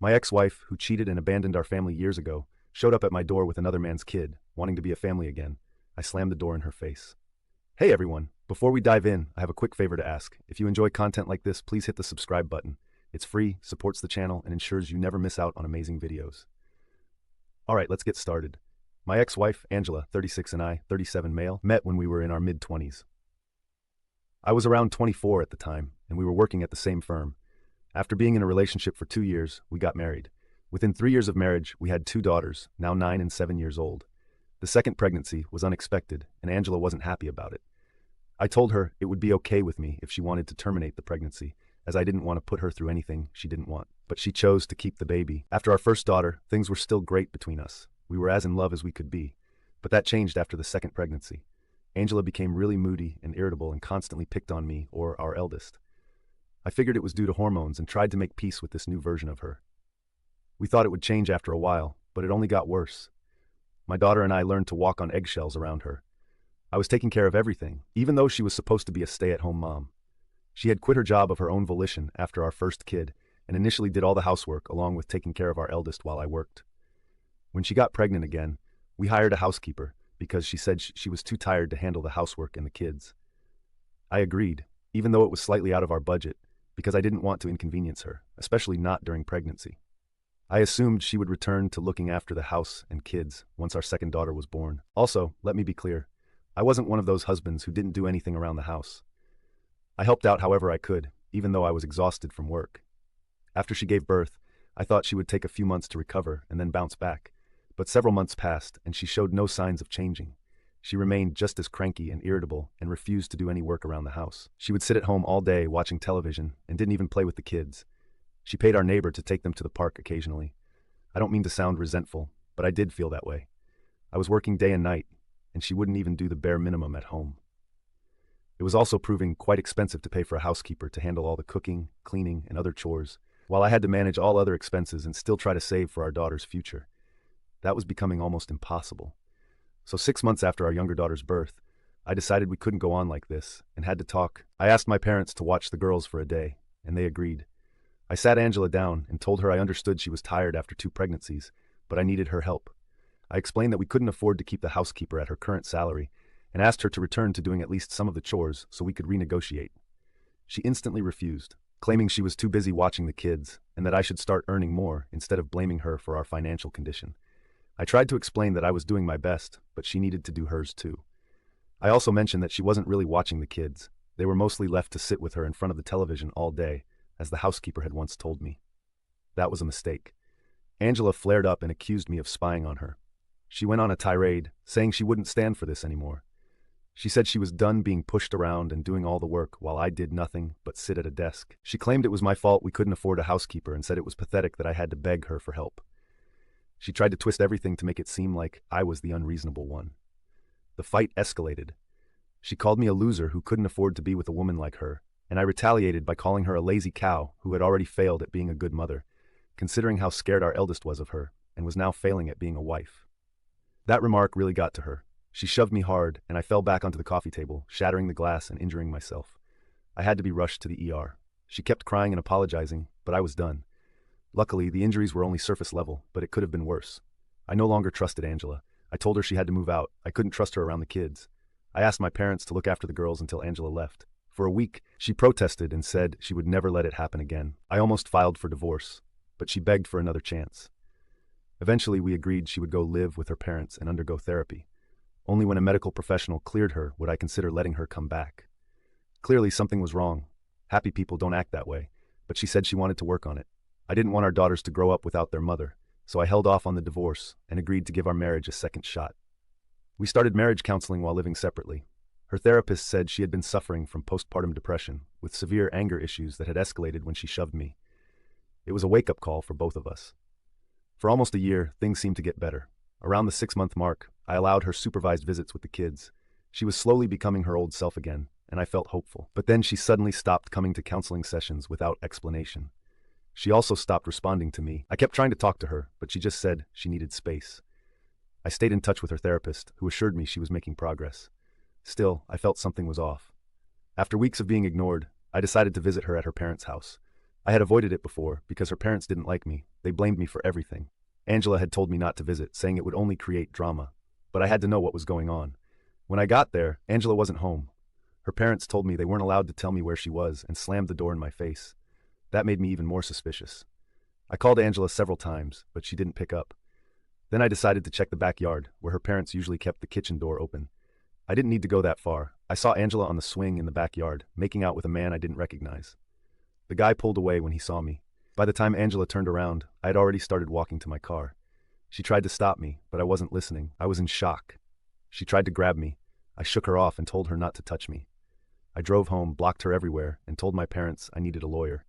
My ex-wife, who cheated and abandoned our family years ago, showed up at my door with another man's kid, wanting to be a family again. I slammed the door in her face. Hey everyone, before we dive in, I have a quick favor to ask. If you enjoy content like this, please hit the subscribe button. It's free, supports the channel, and ensures you never miss out on amazing videos. Alright, let's get started. My ex-wife, Angela, 36, and I, 37 male, met when we were in our mid-20s. I was around 24 at the time, and we were working at the same firm. After being in a relationship for 2 years, we got married. Within 3 years of marriage, we had 2 daughters, now 9 and 7 years old. The second pregnancy was unexpected, and Angela wasn't happy about it. I told her it would be okay with me if she wanted to terminate the pregnancy, as I didn't want to put her through anything she didn't want. But she chose to keep the baby. After our first daughter, things were still great between us. We were as in love as we could be. But that changed after the second pregnancy. Angela became really moody and irritable and constantly picked on me or our eldest. I figured it was due to hormones and tried to make peace with this new version of her. We thought it would change after a while, but it only got worse. My daughter and I learned to walk on eggshells around her. I was taking care of everything, even though she was supposed to be a stay-at-home mom. She had quit her job of her own volition after our first kid and initially did all the housework along with taking care of our eldest while I worked. When she got pregnant again, we hired a housekeeper because she said she was too tired to handle the housework and the kids. I agreed, even though it was slightly out of our budget, because I didn't want to inconvenience her, especially not during pregnancy. I assumed she would return to looking after the house and kids once our second daughter was born. Also, let me be clear, I wasn't one of those husbands who didn't do anything around the house. I helped out however I could, even though I was exhausted from work. After she gave birth, I thought she would take a few months to recover and then bounce back. But several months passed, and she showed no signs of changing. She remained just as cranky and irritable and refused to do any work around the house. She would sit at home all day watching television and didn't even play with the kids. She paid our neighbor to take them to the park occasionally. I don't mean to sound resentful, but I did feel that way. I was working day and night, and she wouldn't even do the bare minimum at home. It was also proving quite expensive to pay for a housekeeper to handle all the cooking, cleaning, and other chores, while I had to manage all other expenses and still try to save for our daughter's future. That was becoming almost impossible. So 6 months after our younger daughter's birth, I decided we couldn't go on like this and had to talk. I asked my parents to watch the girls for a day, and they agreed. I sat Angela down and told her I understood she was tired after 2 pregnancies, but I needed her help. I explained that we couldn't afford to keep the housekeeper at her current salary and asked her to return to doing at least some of the chores so we could renegotiate. She instantly refused, claiming she was too busy watching the kids and that I should start earning more instead of blaming her for our financial condition. I tried to explain that I was doing my best, but she needed to do hers too. I also mentioned that she wasn't really watching the kids. They were mostly left to sit with her in front of the television all day, as the housekeeper had once told me. That was a mistake. Angela flared up and accused me of spying on her. She went on a tirade, saying she wouldn't stand for this anymore. She said she was done being pushed around and doing all the work while I did nothing but sit at a desk. She claimed it was my fault we couldn't afford a housekeeper and said it was pathetic that I had to beg her for help. She tried to twist everything to make it seem like I was the unreasonable one. The fight escalated. She called me a loser who couldn't afford to be with a woman like her, and I retaliated by calling her a lazy cow who had already failed at being a good mother, considering how scared our eldest was of her and was now failing at being a wife. That remark really got to her. She shoved me hard, and I fell back onto the coffee table, shattering the glass and injuring myself. I had to be rushed to the ER. She kept crying and apologizing, but I was done. Luckily, the injuries were only surface level, but it could have been worse. I no longer trusted Angela. I told her she had to move out. I couldn't trust her around the kids. I asked my parents to look after the girls until Angela left. For a week, she protested and said she would never let it happen again. I almost filed for divorce, but she begged for another chance. Eventually, we agreed she would go live with her parents and undergo therapy. Only when a medical professional cleared her would I consider letting her come back. Clearly, something was wrong. Happy people don't act that way, but she said she wanted to work on it. I didn't want our daughters to grow up without their mother, so I held off on the divorce and agreed to give our marriage a second shot. We started marriage counseling while living separately. Her therapist said she had been suffering from postpartum depression with severe anger issues that had escalated when she shoved me. It was a wake-up call for both of us. For almost a year, things seemed to get better. Around the 6-month mark, I allowed her supervised visits with the kids. She was slowly becoming her old self again, and I felt hopeful. But then she suddenly stopped coming to counseling sessions without explanation. She also stopped responding to me. I kept trying to talk to her, but she just said she needed space. I stayed in touch with her therapist, who assured me she was making progress. Still, I felt something was off. After weeks of being ignored, I decided to visit her at her parents' house. I had avoided it before because her parents didn't like me. They blamed me for everything. Angela had told me not to visit, saying it would only create drama. But I had to know what was going on. When I got there, Angela wasn't home. Her parents told me they weren't allowed to tell me where she was and slammed the door in my face. That made me even more suspicious. I called Angela several times, but she didn't pick up. Then I decided to check the backyard, where her parents usually kept the kitchen door open. I didn't need to go that far. I saw Angela on the swing in the backyard, making out with a man I didn't recognize. The guy pulled away when he saw me. By the time Angela turned around, I had already started walking to my car. She tried to stop me, but I wasn't listening. I was in shock. She tried to grab me. I shook her off and told her not to touch me. I drove home, blocked her everywhere, and told my parents I needed a lawyer.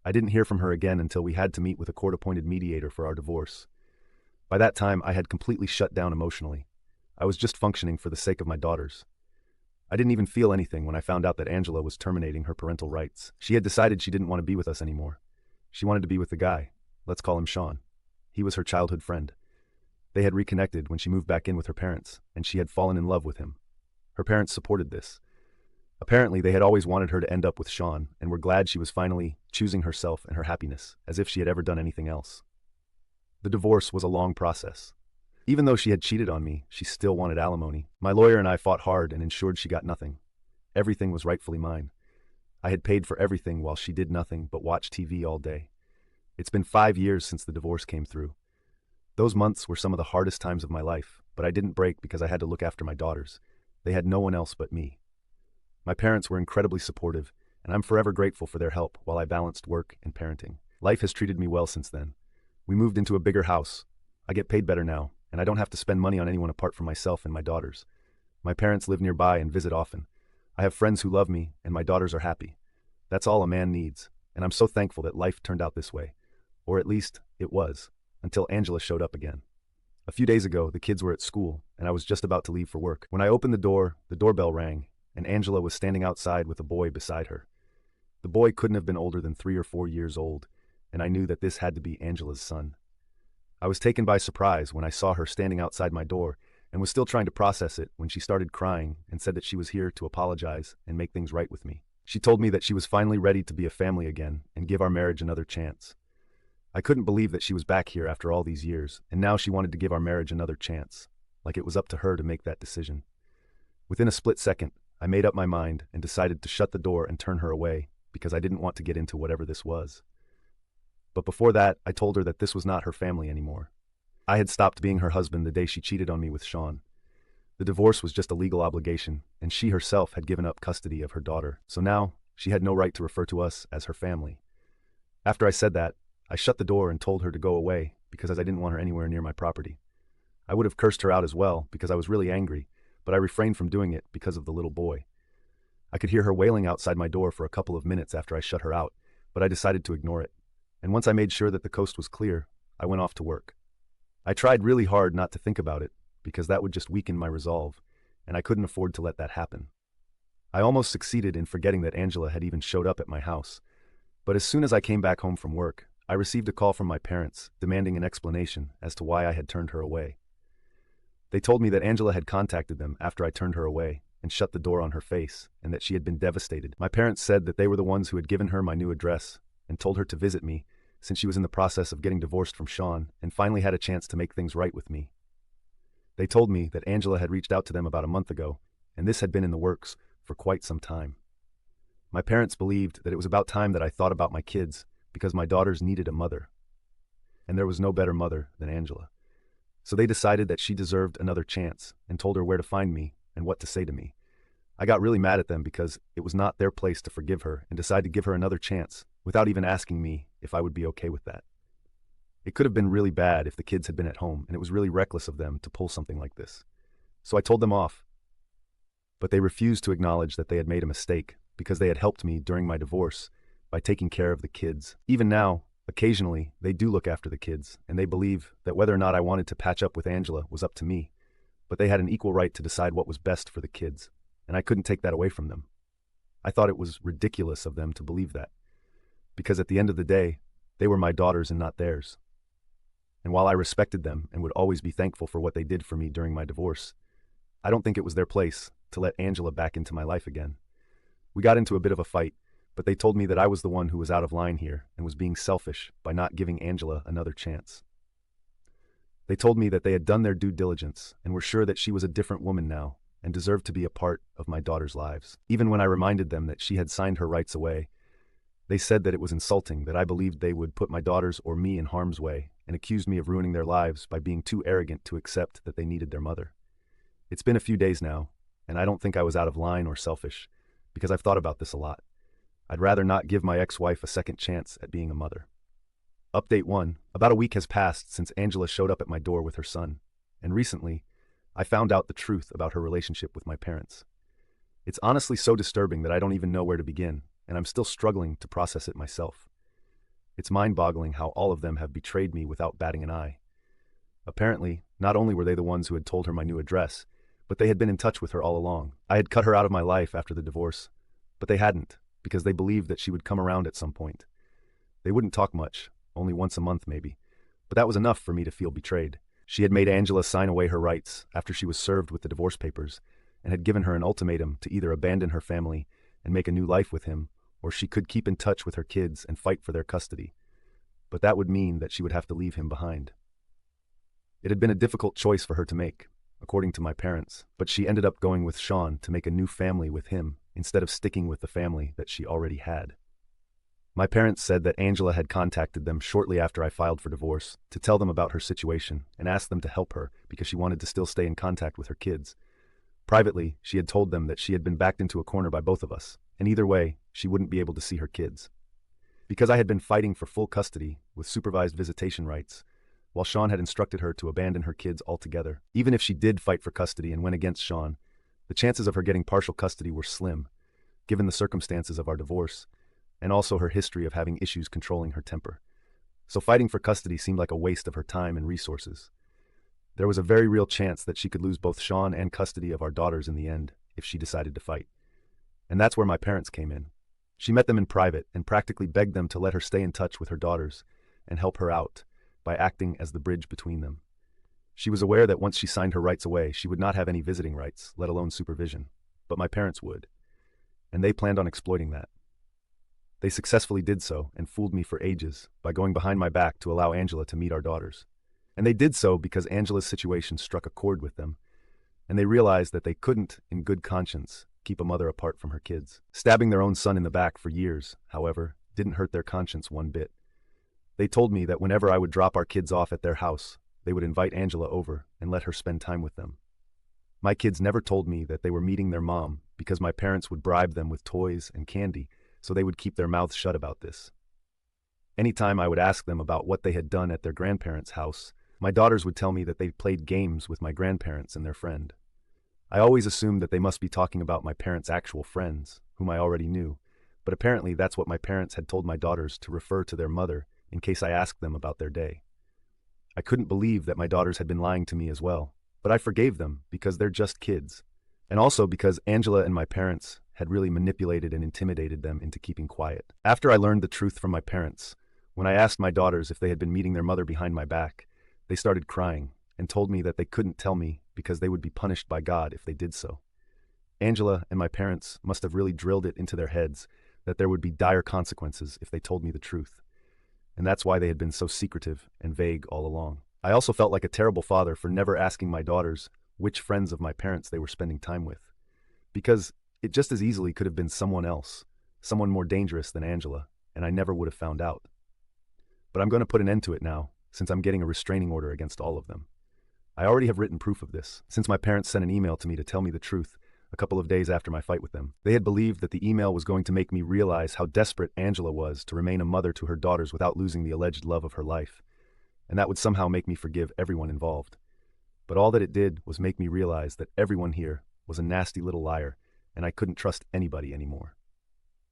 I didn't hear from her again until we had to meet with a court-appointed mediator for our divorce. By that time, I had completely shut down emotionally. I was just functioning for the sake of my daughters. I didn't even feel anything when I found out that Angela was terminating her parental rights. She had decided she didn't want to be with us anymore. She wanted to be with the guy. Let's call him Sean. He was her childhood friend. They had reconnected when she moved back in with her parents, and she had fallen in love with him. Her parents supported this. Apparently, they had always wanted her to end up with Sean, and were glad she was finally choosing herself and her happiness, as if she had ever done anything else. The divorce was a long process. Even though she had cheated on me, she still wanted alimony. My lawyer and I fought hard and ensured she got nothing. Everything was rightfully mine. I had paid for everything while she did nothing but watch TV all day. It's been 5 years since the divorce came through. Those months were some of the hardest times of my life, but I didn't break because I had to look after my daughters. They had no one else but me. My parents were incredibly supportive, and I'm forever grateful for their help while I balanced work and parenting. Life has treated me well since then. We moved into a bigger house. I get paid better now, and I don't have to spend money on anyone apart from myself and my daughters. My parents live nearby and visit often. I have friends who love me, and my daughters are happy. That's all a man needs, and I'm so thankful that life turned out this way. Or at least, it was, until Angela showed up again. A few days ago, the kids were at school, and I was just about to leave for work. When I opened the doorbell rang, and Angela was standing outside with a boy beside her. The boy couldn't have been older than 3 or 4 years old, and I knew that this had to be Angela's son. I was taken by surprise when I saw her standing outside my door and was still trying to process it when she started crying and said that she was here to apologize and make things right with me. She told me that she was finally ready to be a family again and give our marriage another chance. I couldn't believe that she was back here after all these years, and now she wanted to give our marriage another chance, like it was up to her to make that decision. Within a split second, I made up my mind and decided to shut the door and turn her away because I didn't want to get into whatever this was. But before that, I told her that this was not her family anymore. I had stopped being her husband the day she cheated on me with Sean. The divorce was just a legal obligation, and she herself had given up custody of her daughter, so now she had no right to refer to us as her family. After I said that, I shut the door and told her to go away because I didn't want her anywhere near my property. I would have cursed her out as well because I was really angry, but I refrained from doing it because of the little boy. I could hear her wailing outside my door for a couple of minutes after I shut her out, but I decided to ignore it. And once I made sure that the coast was clear, I went off to work. I tried really hard not to think about it because that would just weaken my resolve, and I couldn't afford to let that happen. I almost succeeded in forgetting that Angela had even showed up at my house, but as soon as I came back home from work, I received a call from my parents demanding an explanation as to why I had turned her away. They told me that Angela had contacted them after I turned her away and shut the door on her face, and that she had been devastated. My parents said that they were the ones who had given her my new address and told her to visit me since she was in the process of getting divorced from Sean and finally had a chance to make things right with me. They told me that Angela had reached out to them about a month ago, and this had been in the works for quite some time. My parents believed that it was about time that I thought about my kids because my daughters needed a mother, and there was no better mother than Angela. So they decided that she deserved another chance and told her where to find me and what to say to me. I got really mad at them because it was not their place to forgive her and decided to give her another chance without even asking me if I would be okay with that. It could have been really bad if the kids had been at home, and it was really reckless of them to pull something like this. So I told them off. But they refused to acknowledge that they had made a mistake because they had helped me during my divorce by taking care of the kids. Even now, occasionally, they do look after the kids, and they believe that whether or not I wanted to patch up with Angela was up to me. But they had an equal right to decide what was best for the kids, and I couldn't take that away from them. I thought it was ridiculous of them to believe that, because at the end of the day, they were my daughters and not theirs. And while I respected them and would always be thankful for what they did for me during my divorce, I don't think it was their place to let Angela back into my life again. We got into a bit of a fight, but they told me that I was the one who was out of line here and was being selfish by not giving Angela another chance. They told me that they had done their due diligence and were sure that she was a different woman now and deserved to be a part of my daughter's lives. Even when I reminded them that she had signed her rights away, they said that it was insulting that I believed they would put my daughters or me in harm's way and accused me of ruining their lives by being too arrogant to accept that they needed their mother. It's been a few days now, and I don't think I was out of line or selfish, because I've thought about this a lot. I'd rather not give my ex-wife a second chance at being a mother. Update 1. About a week has passed since Angela showed up at my door with her son, and recently, I found out the truth about her relationship with my parents. It's honestly so disturbing that I don't even know where to begin, and I'm still struggling to process it myself. It's mind-boggling how all of them have betrayed me without batting an eye. Apparently, not only were they the ones who had told her my new address, but they had been in touch with her all along. I had cut her out of my life after the divorce, but they hadn't, because they believed that she would come around at some point. They wouldn't talk much, only once a month maybe, but that was enough for me to feel betrayed. She had made Angela sign away her rights after she was served with the divorce papers, and had given her an ultimatum to either abandon her family and make a new life with him, or she could keep in touch with her kids and fight for their custody. But that would mean that she would have to leave him behind. It had been a difficult choice for her to make, according to my parents, but she ended up going with Sean to make a new family with him instead of sticking with the family that she already had. My parents said that Angela had contacted them shortly after I filed for divorce to tell them about her situation and ask them to help her because she wanted to still stay in contact with her kids. Privately, she had told them that she had been backed into a corner by both of us, and either way, she wouldn't be able to see her kids. Because I had been fighting for full custody with supervised visitation rights, while Sean had instructed her to abandon her kids altogether. Even if she did fight for custody and went against Sean, the chances of her getting partial custody were slim, given the circumstances of our divorce, and also her history of having issues controlling her temper. So fighting for custody seemed like a waste of her time and resources. There was a very real chance that she could lose both Sean and custody of our daughters in the end if she decided to fight. And that's where my parents came in. She met them in private and practically begged them to let her stay in touch with her daughters and help her out by acting as the bridge between them. She was aware that once she signed her rights away, she would not have any visiting rights, let alone supervision. But my parents would. And they planned on exploiting that. They successfully did so and fooled me for ages by going behind my back to allow Angela to meet our daughters. And they did so because Angela's situation struck a chord with them, and they realized that they couldn't, in good conscience, keep a mother apart from her kids. Stabbing their own son in the back for years, however, didn't hurt their conscience one bit. They told me that whenever I would drop our kids off at their house, they would invite Angela over and let her spend time with them. My kids never told me that they were meeting their mom because my parents would bribe them with toys and candy, so they would keep their mouths shut about this. Anytime I would ask them about what they had done at their grandparents' house, my daughters would tell me that they played games with my grandparents and their friend. I always assumed that they must be talking about my parents' actual friends, whom I already knew, but apparently that's what my parents had told my daughters to refer to their mother in case I asked them about their day. I couldn't believe that my daughters had been lying to me as well, but I forgave them because they're just kids, and also because Angela and my parents had really manipulated and intimidated them into keeping quiet. After I learned the truth from my parents, when I asked my daughters if they had been meeting their mother behind my back, they started crying and told me that they couldn't tell me because they would be punished by God if they did so. Angela and my parents must have really drilled it into their heads that there would be dire consequences if they told me the truth. And that's why they had been so secretive and vague all along. I also felt like a terrible father for never asking my daughters which friends of my parents they were spending time with. Because it just as easily could have been someone else, someone more dangerous than Angela, and I never would have found out. But I'm going to put an end to it now, since I'm getting a restraining order against all of them. I already have written proof of this, since my parents sent an email to me to tell me the truth a couple of days after my fight with them. They had believed that the email was going to make me realize how desperate Angela was to remain a mother to her daughters without losing the alleged love of her life, and that would somehow make me forgive everyone involved. But all that it did was make me realize that everyone here was a nasty little liar, and I couldn't trust anybody anymore.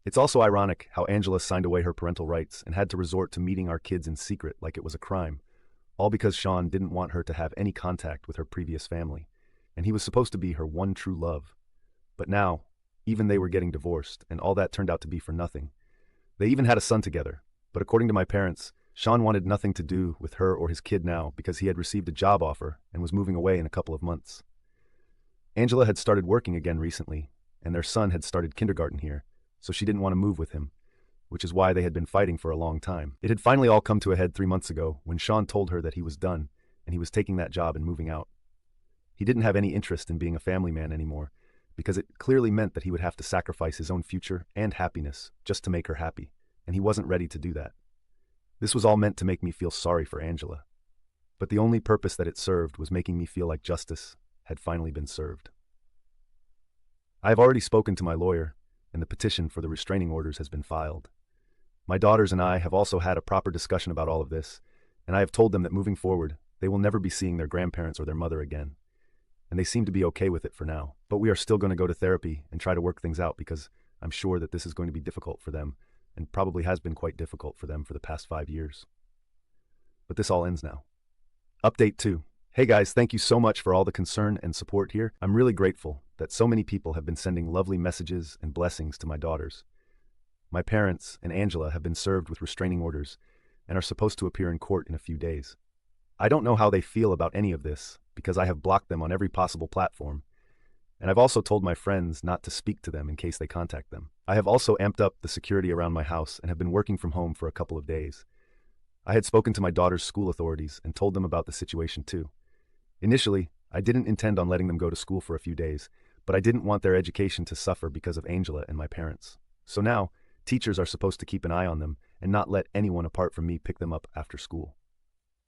It's also ironic how Angela signed away her parental rights and had to resort to meeting our kids in secret like it was a crime, all because Sean didn't want her to have any contact with her previous family, and he was supposed to be her one true love. But now, even they were getting divorced, and all that turned out to be for nothing. They even had a son together, but according to my parents, Sean wanted nothing to do with her or his kid now because he had received a job offer and was moving away in a couple of months. Angela had started working again recently, and their son had started kindergarten here, so she didn't want to move with him, which is why they had been fighting for a long time. It had finally all come to a head 3 months ago when Sean told her that he was done and he was taking that job and moving out. He didn't have any interest in being a family man anymore because it clearly meant that he would have to sacrifice his own future and happiness just to make her happy, and he wasn't ready to do that. This was all meant to make me feel sorry for Angela, but the only purpose that it served was making me feel like justice had finally been served. I have already spoken to my lawyer, and the petition for the restraining orders has been filed. My daughters and I have also had a proper discussion about all of this, and I have told them that moving forward, they will never be seeing their grandparents or their mother again. And they seem to be okay with it for now. But we are still going to go to therapy and try to work things out because I'm sure that this is going to be difficult for them, and probably has been quite difficult for them for the past 5 years. But this all ends now. Update 2. Hey guys, thank you so much for all the concern and support here. I'm really grateful that so many people have been sending lovely messages and blessings to my daughters. My parents and Angela have been served with restraining orders and are supposed to appear in court in a few days. I don't know how they feel about any of this because I have blocked them on every possible platform, and I've also told my friends not to speak to them in case they contact them. I have also amped up the security around my house and have been working from home for a couple of days. I had spoken to my daughter's school authorities and told them about the situation too. Initially, I didn't intend on letting them go to school for a few days, but I didn't want their education to suffer because of Angela and my parents. So now, teachers are supposed to keep an eye on them and not let anyone apart from me pick them up after school.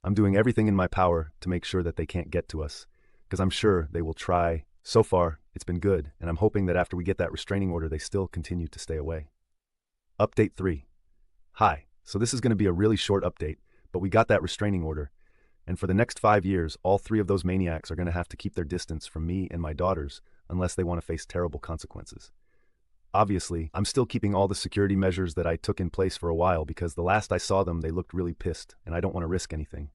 I'm doing everything in my power to make sure that they can't get to us, because I'm sure they will try. So far, it's been good, and I'm hoping that after we get that restraining order, they still continue to stay away. Update 3. Hi, so this is going to be a really short update, but we got that restraining order, and for the next 5 years, all 3 of those maniacs are going to have to keep their distance from me and my daughters unless they want to face terrible consequences. Obviously, I'm still keeping all the security measures that I took in place for a while because the last I saw them, they looked really pissed, and I don't want to risk anything.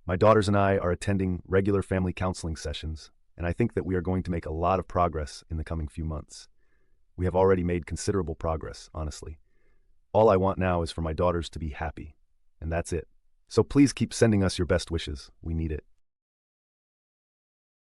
My daughters and I are attending regular family counseling sessions, and I think that we are going to make a lot of progress in the coming few months. We have already made considerable progress, honestly. All I want now is for my daughters to be happy, and that's it. So please keep sending us your best wishes. We need it.